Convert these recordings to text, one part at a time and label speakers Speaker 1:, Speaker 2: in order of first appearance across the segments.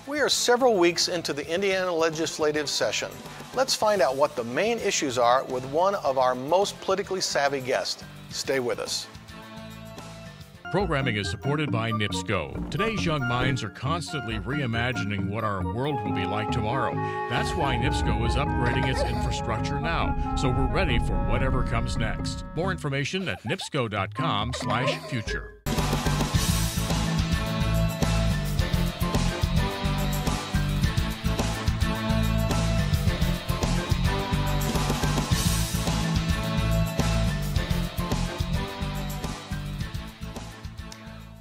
Speaker 1: We are several weeks into the Indiana legislative session. Let's find out what the main issues are with one of our most politically savvy guests. Stay with us.
Speaker 2: Programming is supported by NIPSCO. Today's young minds are constantly reimagining what our world will be like tomorrow. That's why NIPSCO is upgrading its infrastructure now, so we're ready for whatever comes next. More information at nipsco.com/future.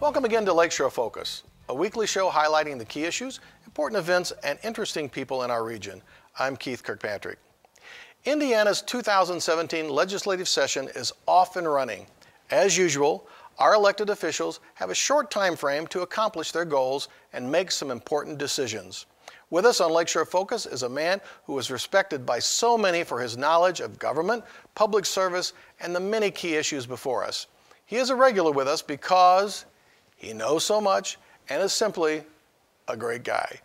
Speaker 1: Welcome again to Lakeshore Focus, a weekly show highlighting the key issues, important events, and interesting people in our region. I'm Keith Kirkpatrick. Indiana's 2017 legislative session is off and running. As usual, our elected officials have a short time frame to accomplish their goals and make some important decisions. With us on Lakeshore Focus is a man who is respected by so many for his knowledge of government, public service, and the many key issues before us. He is a regular with us because he knows so much and is simply a great guy.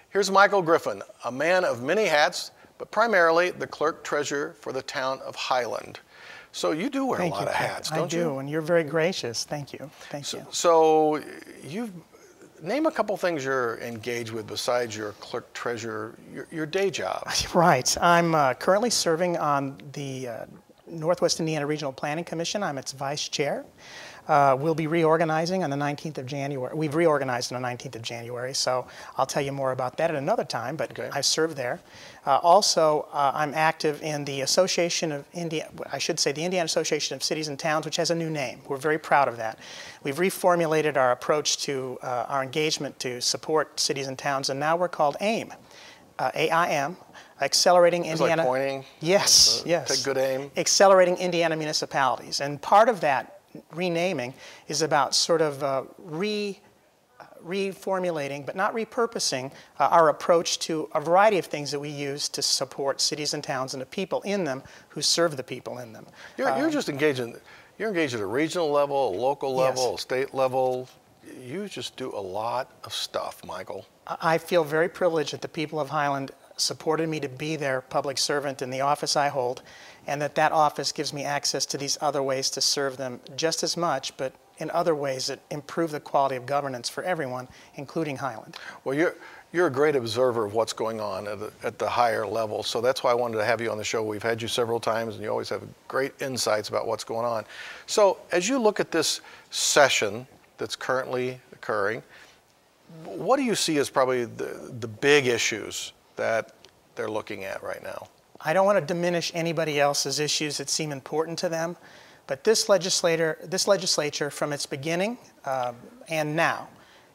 Speaker 1: Here's Michael Griffin, a man of many hats, but primarily the clerk treasurer for the town of Highland. So you do wear a lot of hats, don't you?
Speaker 3: I do, and you're very gracious. Thank you. Thank you.
Speaker 1: So name a couple things you're engaged with besides your clerk treasurer, your day job.
Speaker 3: Right. I'm currently serving on the Northwest Indiana Regional Planning Commission. I'm its vice chair. We'll be reorganizing on the 19th of January. We've reorganized on the 19th of January, so I'll tell you more about that at another time, but okay. I serve there. Also, I'm active in the Association of the Indiana Association of Cities and Towns, which has a new name. We're very proud of that. We've reformulated our approach to our engagement to support cities and towns, and now we're called AIM, A-I-M. Accelerating Indiana.
Speaker 1: Like pointing?
Speaker 3: Yes, yes.
Speaker 1: Take good aim.
Speaker 3: Accelerating Indiana municipalities. And part of that renaming is about sort of reformulating, but not repurposing, our approach to a variety of things that we use to support cities and towns and the people in them who serve the people in them.
Speaker 1: You're just engaged you're engaged at a regional level, a local level,
Speaker 3: yes.
Speaker 1: a state level. You just do a lot of stuff, Michael.
Speaker 3: I feel very privileged that the people of Highland supported me to be their public servant in the office I hold, and that office gives me access to these other ways to serve them just as much, but in other ways that improve the quality of governance for everyone, including Highland.
Speaker 1: Well, you're a great observer of what's going on at the higher level, so that's why I wanted to have you on the show. We've had you several times, and you always have great insights about what's going on. So as you look at this session that's currently occurring, what do you see as probably the big issues that they're looking at right now?
Speaker 3: I don't want to diminish anybody else's issues that seem important to them, but this legislature from its beginning and now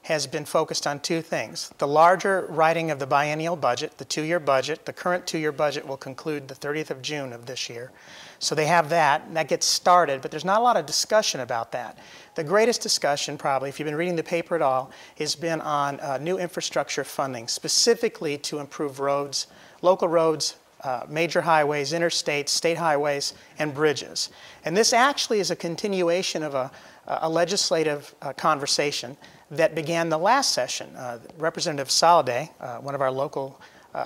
Speaker 3: has been focused on two things. The larger writing of the biennial budget, the two-year budget. The current two-year budget will conclude the 30th of June of this year. So they have that, and that gets started, but there's not a lot of discussion about that. The greatest discussion, probably, if you've been reading the paper at all, has been on new infrastructure funding, specifically to improve roads, local roads, major highways, interstates, state highways, and bridges. And this actually is a continuation of a legislative conversation that began the last session. Representative Soliday, one of our local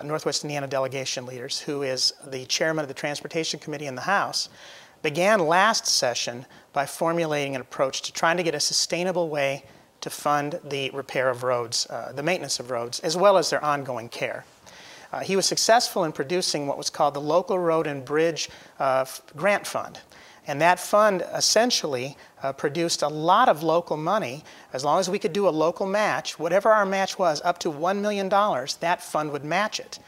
Speaker 3: Northwest Indiana delegation leaders, who is the chairman of the Transportation Committee in the House, began last session by formulating an approach to trying to get a sustainable way to fund the repair of roads, the maintenance of roads, as well as their ongoing care. He was successful in producing what was called the Local Road and Bridge Grant Fund. And that fund essentially produced a lot of local money. As long as we could do a local match, whatever our match was, up to $1 million, that fund would match it.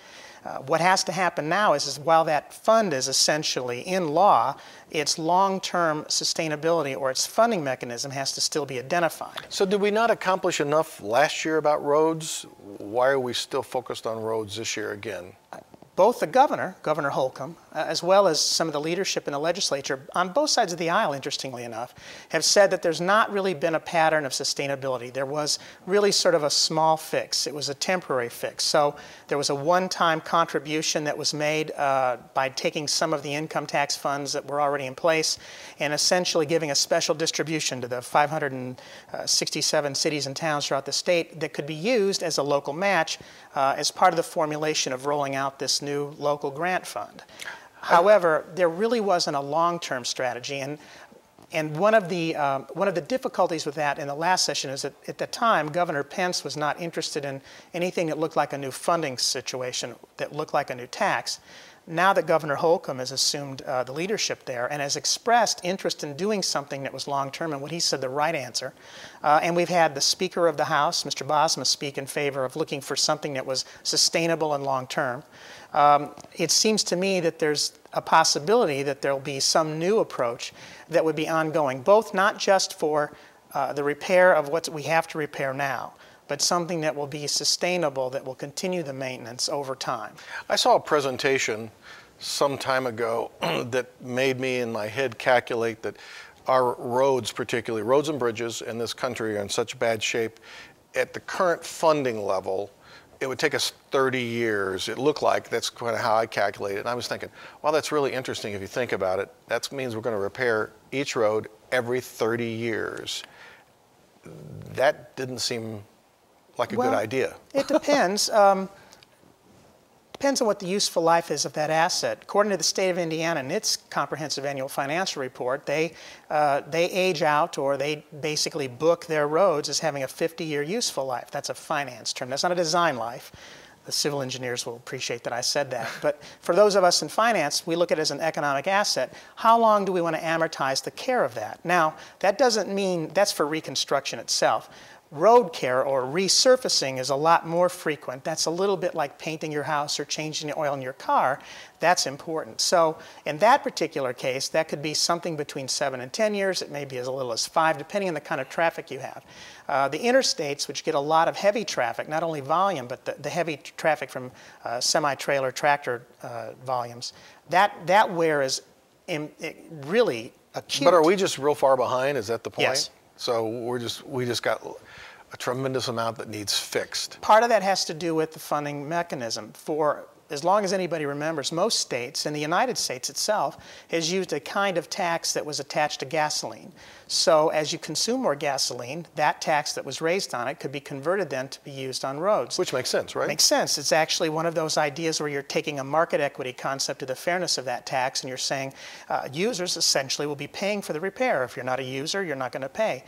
Speaker 3: What has to happen now is while that fund is essentially in law, its long-term sustainability or its funding mechanism has to still be identified.
Speaker 1: So did we not accomplish enough last year about roads? Why are we still focused on roads this year again?
Speaker 3: both the governor, Governor Holcomb, as well as some of the leadership in the legislature, on both sides of the aisle, interestingly enough, have said that there's not really been a pattern of sustainability. There was really sort of a small fix. It was a temporary fix. So there was a one-time contribution that was made by taking some of the income tax funds that were already in place and essentially giving a special distribution to the 567 cities and towns throughout the state that could be used as a local match as part of the formulation of rolling out this new local grant fund. However, there really wasn't a long-term strategy, and one of the difficulties with that in the last session is that at the time, Governor Pence was not interested in anything that looked like a new funding situation, that looked like a new tax. Now that Governor Holcomb has assumed the leadership there and has expressed interest in doing something that was long-term and what he said the right answer, and we've had the Speaker of the House, Mr. Bosma, speak in favor of looking for something that was sustainable and long-term, it seems to me that there's a possibility that there will be some new approach that would be ongoing, both not just for the repair of what we have to repair now, but something that will be sustainable, that will continue the maintenance over time.
Speaker 1: I saw a presentation some time ago that made me in my head calculate that our roads, particularly roads and bridges in this country, are in such bad shape. At the current funding level, it would take us 30 years. It looked like, that's kind of how I calculated it. And I was thinking, well, that's really interesting if you think about it. That means we're going to repair each road every 30 years. That didn't seem like a good idea.
Speaker 3: It depends. Depends on what the useful life is of that asset. According to the state of Indiana and its comprehensive annual financial report, they age out, or they basically book their roads as having a 50-year useful life. That's a finance term. That's not a design life. The civil engineers will appreciate that I said that. But for those of us in finance, we look at it as an economic asset. How long do we want to amortize the care of that? Now, that doesn't mean that's for reconstruction itself. Road care or resurfacing is a lot more frequent. That's a little bit like painting your house or changing the oil in your car. That's important. So in that particular case, that could be something between 7 and 10 years. It may be as little as 5, depending on the kind of traffic you have. The interstates, which get a lot of heavy traffic, not only volume, but the heavy traffic from semi-trailer tractor volumes, that wear is really acute.
Speaker 1: But are we just real far behind? Is that the point?
Speaker 3: Yes.
Speaker 1: So we just got a tremendous amount that needs fixed.
Speaker 3: Part of that has to do with the funding mechanism. For as long as anybody remembers, most states, and the United States itself, has used a kind of tax that was attached to gasoline. So as you consume more gasoline, that tax that was raised on it could be converted then to be used on roads.
Speaker 1: Which makes sense, right?
Speaker 3: Makes sense. It's actually one of those ideas where you're taking a market equity concept to the fairness of that tax, and you're saying users essentially will be paying for the repair. If you're not a user, you're not going to pay.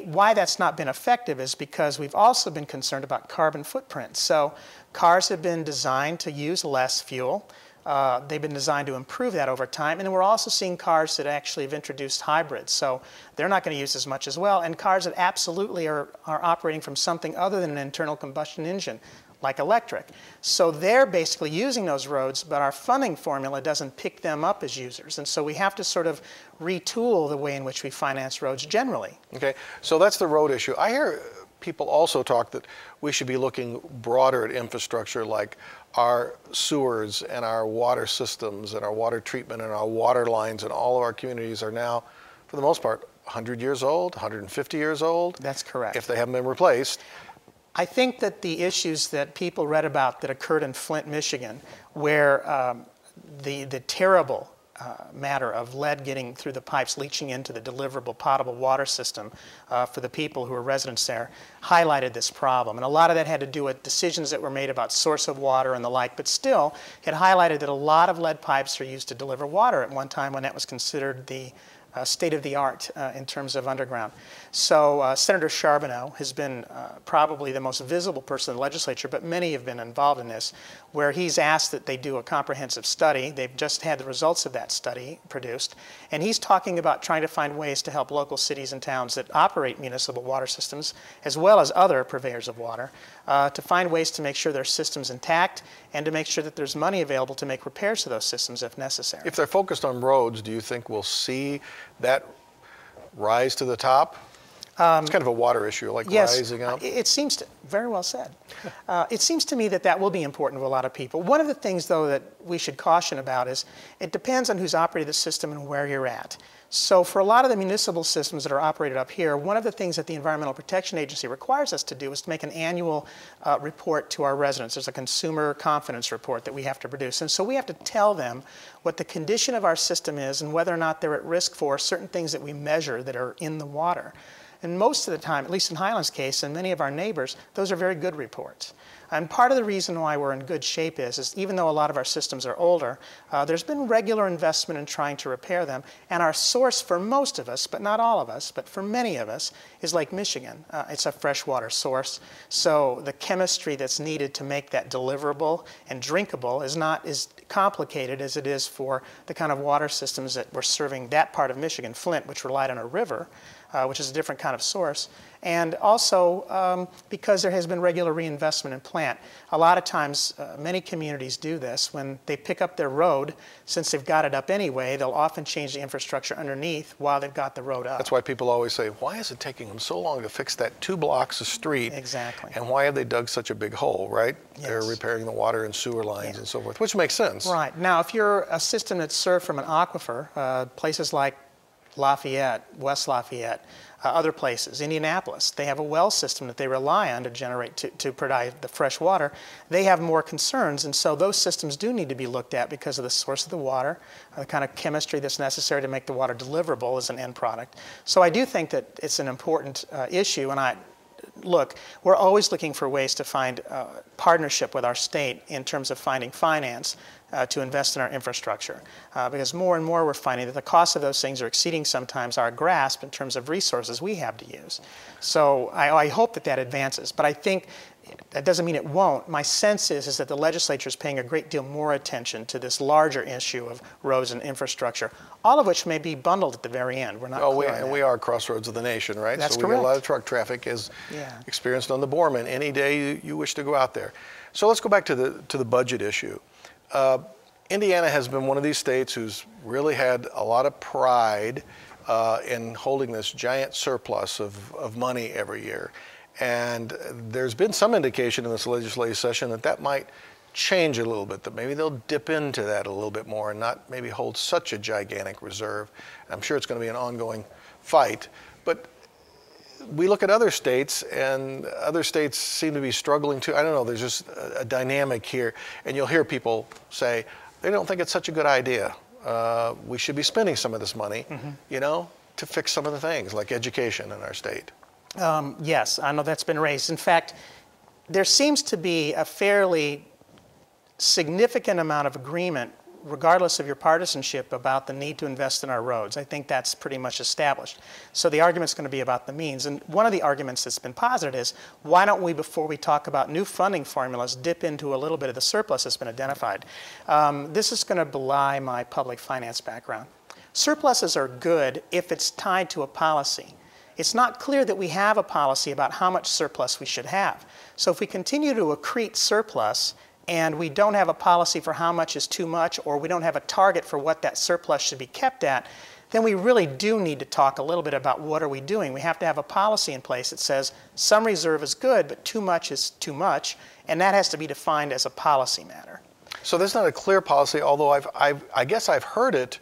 Speaker 3: Why that's not been effective is because we've also been concerned about carbon footprint. So cars have been designed to use less fuel. They've been designed to improve that over time. And we're also seeing cars that actually have introduced hybrids. So they're not going to use as much as well. And cars that absolutely are operating from something other than an internal combustion engine, like electric. So they're basically using those roads, but our funding formula doesn't pick them up as users. And so we have to sort of retool the way in which we finance roads generally.
Speaker 1: Okay, so that's the road issue. I hear people also talk that we should be looking broader at infrastructure, like our sewers and our water systems and our water treatment and our water lines, and all of our communities are now, for the most part, 100 years old, 150 years old.
Speaker 3: That's correct.
Speaker 1: If they haven't been replaced.
Speaker 3: I think that the issues that people read about that occurred in Flint, Michigan, where the terrible matter of lead getting through the pipes, leaching into the deliverable potable water system for the people who are residents there, highlighted this problem. And a lot of that had to do with decisions that were made about source of water and the like, but still, it highlighted that a lot of lead pipes are used to deliver water at one time when that was considered the state-of-the-art in terms of underground. So Senator Charbonneau has been probably the most visible person in the legislature, but many have been involved in this, where he's asked that they do a comprehensive study. They've just had the results of that study produced, and he's talking about trying to find ways to help local cities and towns that operate municipal water systems, as well as other purveyors of water, to find ways to make sure their system's intact and to make sure that there's money available to make repairs to those systems if necessary.
Speaker 1: If they're focused on roads, do you think we'll see that rise to the top? It's kind of a water issue, like rising up.
Speaker 3: It seems to, very well said. It seems to me that that will be important to a lot of people. One of the things, though, that we should caution about is it depends on who's operating the system and where you're at. So for a lot of the municipal systems that are operated up here, one of the things that the Environmental Protection Agency requires us to do is to make an annual report to our residents. There's a consumer confidence report that we have to produce. And so we have to tell them what the condition of our system is and whether or not they're at risk for certain things that we measure that are in the water. And most of the time, at least in Highlands' case and many of our neighbors, those are very good reports. And part of the reason why we're in good shape is even though a lot of our systems are older, there's been regular investment in trying to repair them. And our source for most of us, but not all of us, but for many of us, is Lake Michigan. It's a freshwater source. So the chemistry that's needed to make that deliverable and drinkable is not as complicated as it is for the kind of water systems that were serving that part of Michigan, Flint, which relied on a river, which is a different kind of source. And also because there has been regular reinvestment in plant. A lot of times, many communities do this. When they pick up their road, since they've got it up anyway, they'll often change the infrastructure underneath while they've got the road up.
Speaker 1: That's why people always say, why is it taking them so long to fix that 2 blocks of street?
Speaker 3: Exactly.
Speaker 1: And why have they dug such a big hole, right?
Speaker 3: Yes.
Speaker 1: They're repairing the water and sewer lines and so forth, which makes sense.
Speaker 3: Right. Now, if you're a system that's served from an aquifer, places like Lafayette, West Lafayette, other places, Indianapolis, they have a well system that they rely on to generate, to provide the fresh water. They have more concerns, and so those systems do need to be looked at because of the source of the water, the kind of chemistry that's necessary to make the water deliverable as an end product. So I do think that it's an important issue, and look, we're always looking for ways to find partnership with our state in terms of finding finance to invest in our infrastructure. Because more and more we're finding that the cost of those things are exceeding sometimes our grasp in terms of resources we have to use. So I hope that that advances. But I think that doesn't mean it won't. My sense is that the legislature is paying a great deal more attention to this larger issue of roads and infrastructure, all of which may be bundled at the very end. We're not clear on that.
Speaker 1: We are crossroads of the nation, right?
Speaker 3: That's
Speaker 1: so
Speaker 3: correct.
Speaker 1: We get a lot of truck traffic as experienced on the Borman any day you wish to go out there. So let's go back to the budget issue. Indiana has been one of these states who's really had a lot of pride in holding this giant surplus of money every year. And there's been some indication in this legislative session that that might change a little bit, that maybe they'll dip into that a little bit more and not maybe hold such a gigantic reserve. I'm sure it's going to be an ongoing fight. But we look at other states, and other states seem to be struggling too. I don't know, there's just a dynamic here. And you'll hear people say, they don't think it's such a good idea. We should be spending some of this money, you know, to fix some of the things like education in our state.
Speaker 3: Yes, I know that's been raised. In fact, there seems to be a fairly significant amount of agreement, regardless of your partisanship, about the need to invest in our roads. I think that's pretty much established. So the argument's going to be about the means. And one of the arguments that's been posited is, why don't we, before we talk about new funding formulas, dip into a little bit of the surplus that's been identified? This is going to belie my public finance background. Surpluses are good if it's tied to a policy. It's not clear that we have a policy about how much surplus we should have. So if we continue to accrete surplus and we don't have a policy for how much is too much, or we don't have a target for what that surplus should be kept at, then we really do need to talk a little bit about what are we doing. We have to have a policy in place that says some reserve is good, but too much is too much, and that has to be defined as a policy matter.
Speaker 1: So there's not a clear policy, although I guess I've heard it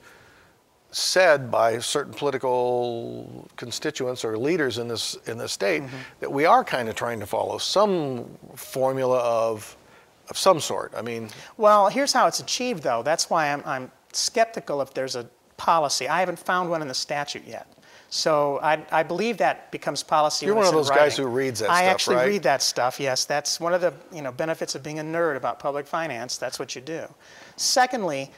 Speaker 1: said by certain political constituents or leaders in this state that we are kind of trying to follow some formula of some sort. I mean,
Speaker 3: well, here's how it's achieved, though. That's why I'm skeptical if there's a policy. I haven't found one in the statute yet. So I believe that becomes policy.
Speaker 1: You're one of those guys who reads that stuff, right?
Speaker 3: I actually read that stuff, yes. That's one of the benefits of being a nerd about public finance. That's what you do. Secondly,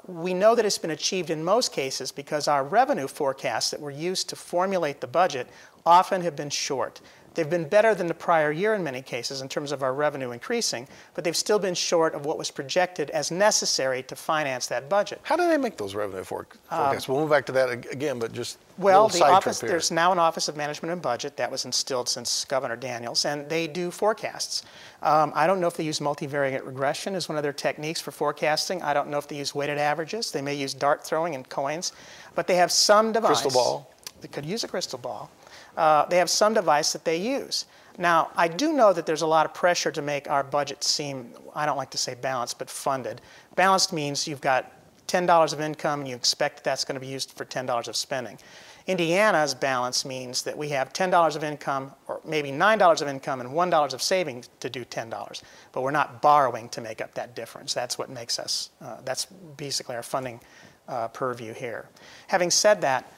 Speaker 3: we know that it's been achieved in most cases because our revenue forecasts that were used to formulate the budget often have been short. They've been better than the prior year in many cases in terms of our revenue increasing, but they've still been short of what was projected as necessary to finance that budget.
Speaker 1: How do they make those revenue forecasts? We'll move back to that again, but just
Speaker 3: well, there's now an Office of Management and Budget that was instilled since Governor Daniels, and they do forecasts. I don't know if they use multivariate regression as one of their techniques for forecasting. I don't know if they use weighted averages. They may use dart throwing and coins, but they have some device.
Speaker 1: Crystal ball.
Speaker 3: They could use a crystal ball. they have some device that they use. Now, I do know that there's a lot of pressure to make our budget seem, I don't like to say balanced, but funded. Balanced means you've got $10 of income and you expect that that's going to be used for $10 of spending. Indiana's balance means that we have $10 of income, or maybe $9 of income and $1 of savings to do $10. But we're not borrowing to make up that difference. That's what makes us, that's basically our funding purview here. Having said that,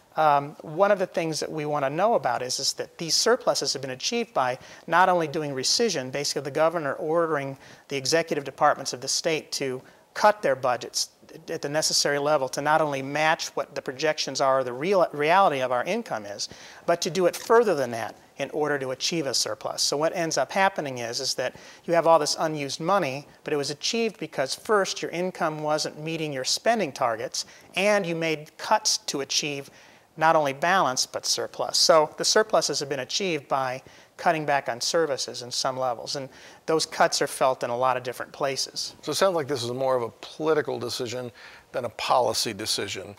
Speaker 3: one of the things that we want to know about is that these surpluses have been achieved by not only doing rescission, basically the governor ordering the executive departments of the state to cut their budgets at the necessary level to not only match what the projections are, or the reality of our income is, but to do it further than that in order to achieve a surplus. So what ends up happening is that you have all this unused money, but it was achieved because first your income wasn't meeting your spending targets, and you made cuts to achieve not only balance, but surplus. So the surpluses have been achieved by cutting back on services in some levels, and those cuts are felt in a lot of different places.
Speaker 1: So it sounds like this is more of a political decision than a policy decision.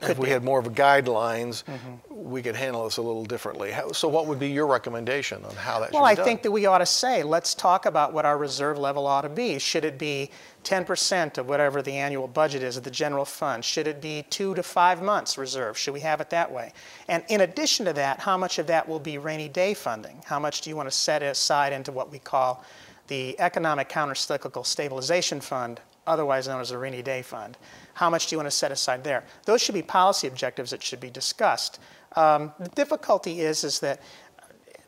Speaker 1: If we had more of a guidelines, we could handle this a little differently. So what would be your recommendation on how that should be done?
Speaker 3: Well, I think that we ought to say, let's talk about what our reserve level ought to be. Should it be 10% of whatever the annual budget is of the general fund? Should it be 2 to 5 months reserve? Should we have it that way? And in addition to that, how much of that will be rainy day funding? How much do you want to set aside into what we call the Economic Countercyclical Stabilization Fund, otherwise known as a rainy day fund? How much do you want to set aside there? Those should be policy objectives that should be discussed. The difficulty is that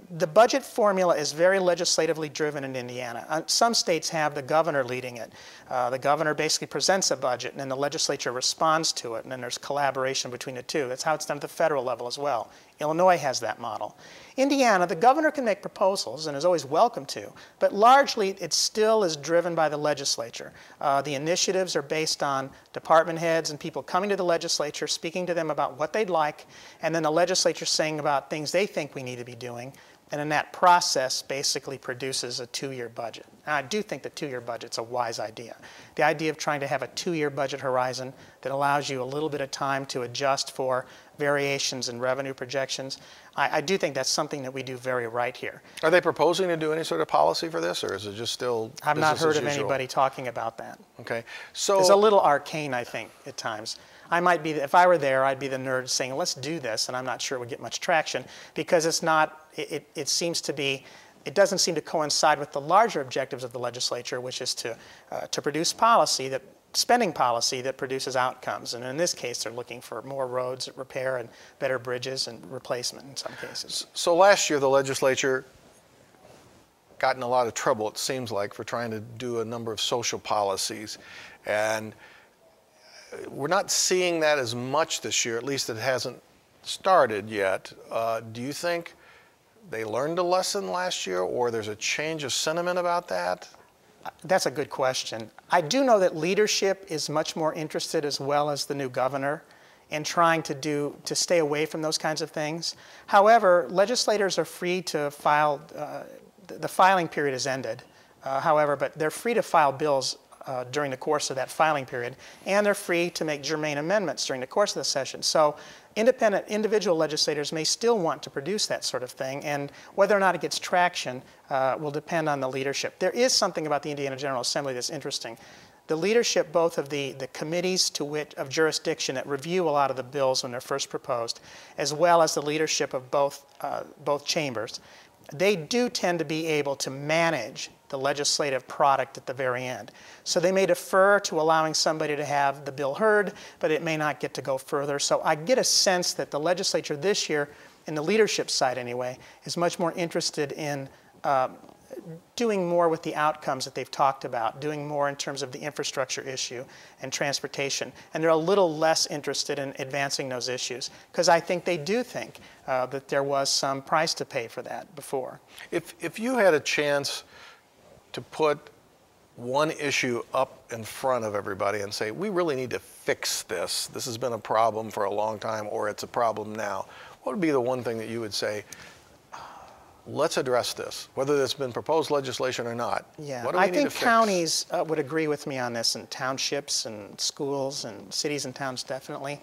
Speaker 3: the budget formula is very legislatively driven in Indiana. Some states have the governor leading it. The governor basically presents a budget, and then the legislature responds to it, and then there's collaboration between the two. That's how it's done at the federal level as well. Illinois has that model. Indiana, the governor can make proposals and is always welcome to, but largely it still is driven by the legislature. The initiatives are based on department heads and people coming to the legislature, speaking to them about what they'd like, and then the legislature saying about things they think we need to be doing. And then that process basically produces a 2-year budget. And I do think the 2-year budget's a wise idea. The idea of trying to have a 2-year budget horizon that allows you a little bit of time to adjust for variations in revenue projections, I do think that's something that we do very right here.
Speaker 1: Are they proposing to do any sort of policy for this, or is it just still business as usual?
Speaker 3: I've not heard of anybody talking about that.
Speaker 1: Okay. So
Speaker 3: it's a little arcane, I think, at times. I might be, if I were there, I'd be the nerd saying, let's do this, and I'm not sure it would get much traction because it's not, it seems to be, it doesn't seem to coincide with the larger objectives of the legislature, which is to produce policy, spending policy that produces outcomes. And in this case, they're looking for more roads repair and better bridges and replacement in some cases.
Speaker 1: So last year, the legislature got in a lot of trouble, it seems like, for trying to do a number of social policies. And we're not seeing that as much this year, at least it hasn't started yet. Do you think they learned a lesson last year, or there's a change of sentiment about that?
Speaker 3: That's a good question. I do know that leadership is much more interested, as well as the new governor, in trying to stay away from those kinds of things. However, legislators are free to file, the filing period has ended, however, but they're free to file bills during the course of that filing period, and they're free to make germane amendments during the course of the session. So individual legislators may still want to produce that sort of thing, and whether or not it gets traction will depend on the leadership. There is something about the Indiana General Assembly that's interesting. The leadership, both of the committees of jurisdiction that review a lot of the bills when they're first proposed, as well as the leadership of both chambers, they do tend to be able to manage the legislative product at the very end. So they may defer to allowing somebody to have the bill heard, but it may not get to go further. So I get a sense that the legislature this year, in the leadership side anyway, is much more interested in doing more with the outcomes that they've talked about, doing more in terms of the infrastructure issue and transportation. And they're a little less interested in advancing those issues, because I think they do think that there was some price to pay for that before.
Speaker 1: If you had a chance to put one issue up in front of everybody and say, we really need to fix this. This has been a problem for a long time, or it's a problem now. What would be the one thing that you would say, let's address this, whether it's been proposed legislation or not?
Speaker 3: Yeah,
Speaker 1: What do we
Speaker 3: I
Speaker 1: need
Speaker 3: think
Speaker 1: to fix?
Speaker 3: counties would agree with me on this, and townships and schools and cities and towns definitely.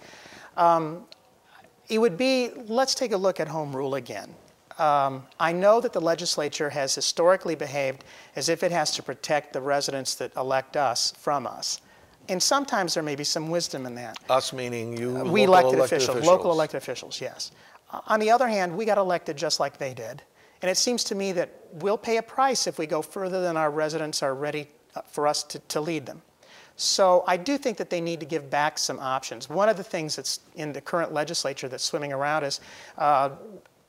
Speaker 3: It would be, let's take a look at home rule again. I know that the legislature has historically behaved as if it has to protect the residents that elect us from us. And sometimes there may be some wisdom in that.
Speaker 1: Us meaning you,
Speaker 3: We
Speaker 1: local
Speaker 3: elected officials, local elected officials, yes. On the other hand, we got elected just like they did. And it seems to me that we'll pay a price if we go further than our residents are ready for us to lead them. So I do think that they need to give back some options. One of the things that's in the current legislature that's swimming around is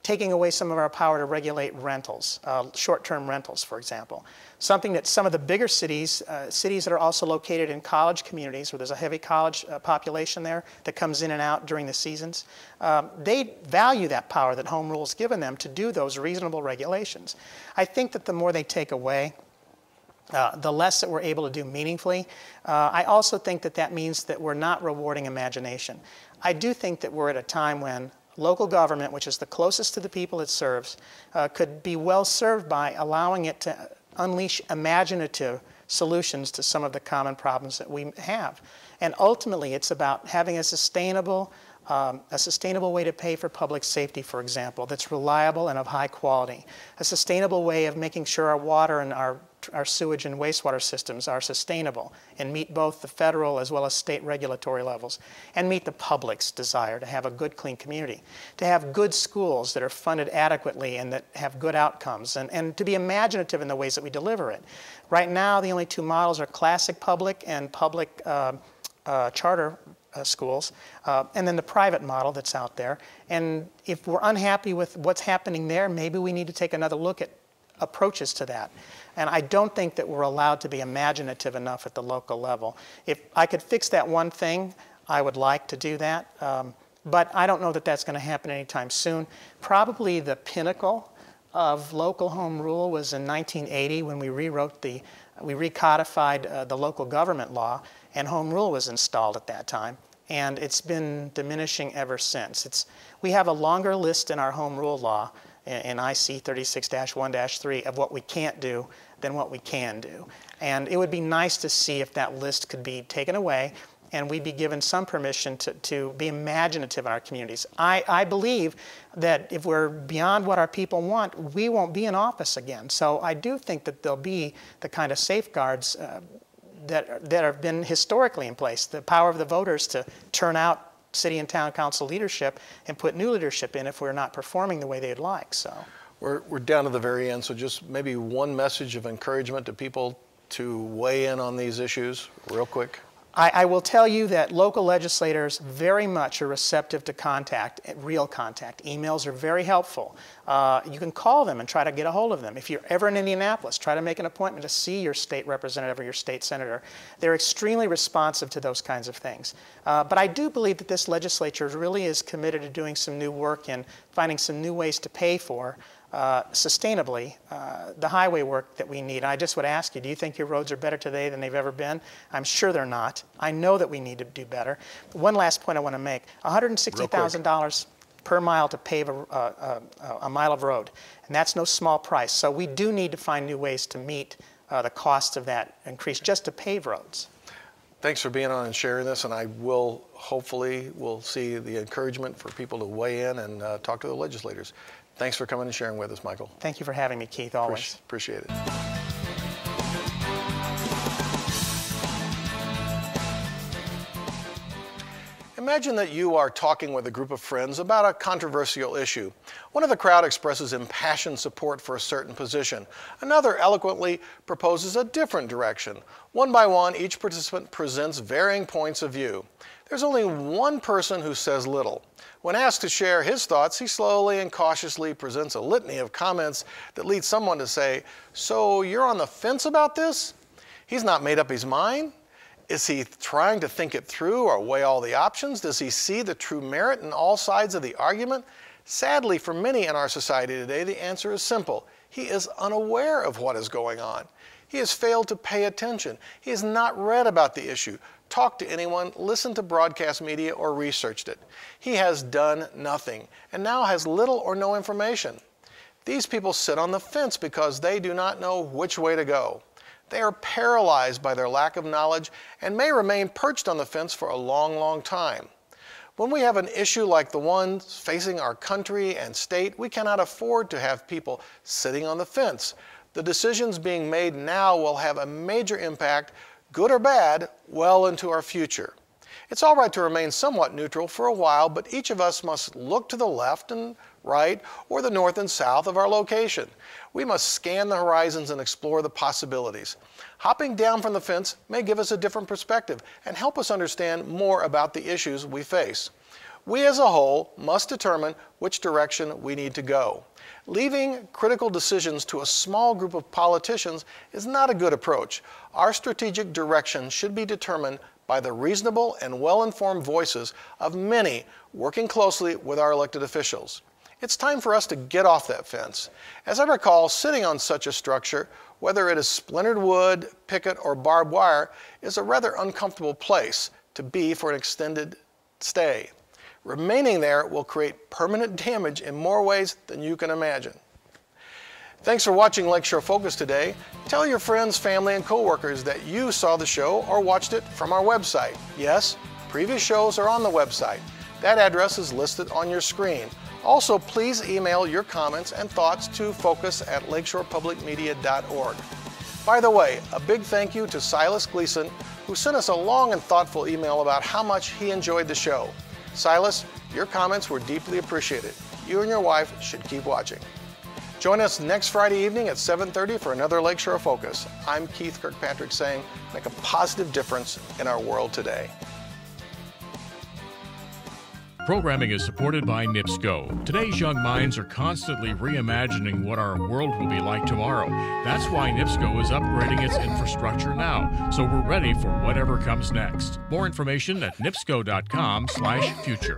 Speaker 3: taking away some of our power to regulate rentals, short-term rentals, for example. Something that some of the bigger cities, cities that are also located in college communities where there's a heavy college population there that comes in and out during the seasons, they value that power that home rule's given them to do those reasonable regulations. I think that the more they take away, the less that we're able to do meaningfully. I also think that that means that we're not rewarding imagination. I do think that we're at a time when local government, which is the closest to the people it serves, could be well served by allowing it to unleash imaginative solutions to some of the common problems that we have. And ultimately, it's about having a sustainable way to pay for public safety, for example, that's reliable and of high quality. A sustainable way of making sure our water and our sewage and wastewater systems are sustainable and meet both the federal as well as state regulatory levels, and meet the public's desire to have a good, clean community, to have good schools that are funded adequately and that have good outcomes, and to be imaginative in the ways that we deliver it. Right now, the only two models are classic public and public charter schools, and then the private model that's out there. And if we're unhappy with what's happening there, maybe we need to take another look at approaches to that. And I don't think that we're allowed to be imaginative enough at the local level. If I could fix that one thing, I would like to do that. But I don't know that that's going to happen anytime soon. Probably the pinnacle of local home rule was in 1980 when we recodified the local government law, and home rule was installed at that time. And it's been diminishing ever since. We have a longer list in our home rule law in IC 36-1-3 of what we can't do than what we can do. And it would be nice to see if that list could be taken away and we'd be given some permission to be imaginative in our communities. I believe that if we're beyond what our people want, we won't be in office again. So I do think that there'll be the kind of safeguards that have been historically in place, the power of the voters to turn out city and town council leadership and put new leadership in if we're not performing the way they'd like. So
Speaker 1: we're down to the very end, so just maybe one message of encouragement to people to weigh in on these issues real quick.
Speaker 3: I will tell you that local legislators very much are receptive to contact, real contact. Emails are very helpful. You can call them and try to get a hold of them. If you're ever in Indianapolis, try to make an appointment to see your state representative or your state senator. They're extremely responsive to those kinds of things. But I do believe that this legislature really is committed to doing some new work and finding some new ways to pay for sustainably the highway work that we need. I just would ask you, do you think your roads are better today than they've ever been? I'm sure they're not. I know that we need to do better. One last point I want to make, $160,000 per mile to pave a mile of road, and that's no small price. So we do need to find new ways to meet the cost of that increase just to pave roads.
Speaker 1: Thanks for being on and sharing this, and I will hopefully will see the encouragement for people to weigh in and talk to the legislators. Thanks for coming and sharing with us, Michael.
Speaker 3: Thank you for having me, Keith, always.
Speaker 1: Appreciate it. Imagine that you are talking with a group of friends about a controversial issue. One of the crowd expresses impassioned support for a certain position. Another eloquently proposes a different direction. One by one, each participant presents varying points of view. There's only one person who says little. When asked to share his thoughts, he slowly and cautiously presents a litany of comments that leads someone to say, "So you're on the fence about this?" He's not made up his mind. Is he trying to think it through or weigh all the options? Does he see the true merit in all sides of the argument? Sadly, for many in our society today, the answer is simple. He is unaware of what is going on. He has failed to pay attention. He has not read about the issue, talked to anyone, listened to broadcast media, or researched it. He has done nothing and now has little or no information. These people sit on the fence because they do not know which way to go. They are paralyzed by their lack of knowledge and may remain perched on the fence for a long, long time. When we have an issue like the ones facing our country and state, we cannot afford to have people sitting on the fence. The decisions being made now will have a major impact, good or bad, well into our future. It's all right to remain somewhat neutral for a while, but each of us must look to the left and right or the north and south of our location. We must scan the horizons and explore the possibilities. Hopping down from the fence may give us a different perspective and help us understand more about the issues we face. We as a whole must determine which direction we need to go. Leaving critical decisions to a small group of politicians is not a good approach. Our strategic direction should be determined by the reasonable and well-informed voices of many working closely with our elected officials. It's time for us to get off that fence. As I recall, sitting on such a structure, whether it is splintered wood, picket, or barbed wire, is a rather uncomfortable place to be for an extended stay. Remaining there will create permanent damage in more ways than you can imagine. Thanks for watching Lakeshore Focus today. Tell your friends, family, and coworkers that you saw the show or watched it from our website. Yes, previous shows are on the website. That address is listed on your screen. Also, please email your comments and thoughts to focus@lakeshorepublicmedia.org. By the way, a big thank you to Silas Gleason, who sent us a long and thoughtful email about how much he enjoyed the show. Silas, your comments were deeply appreciated. You and your wife should keep watching. Join us next Friday evening at 7:30 for another Lakeshore Focus. I'm Keith Kirkpatrick saying, make a positive difference in our world today.
Speaker 2: Programming is supported by NIPSCO. Today's young minds are constantly reimagining what our world will be like tomorrow. That's why NIPSCO is upgrading its infrastructure now, so we're ready for whatever comes next. More information at nipsco.com/future.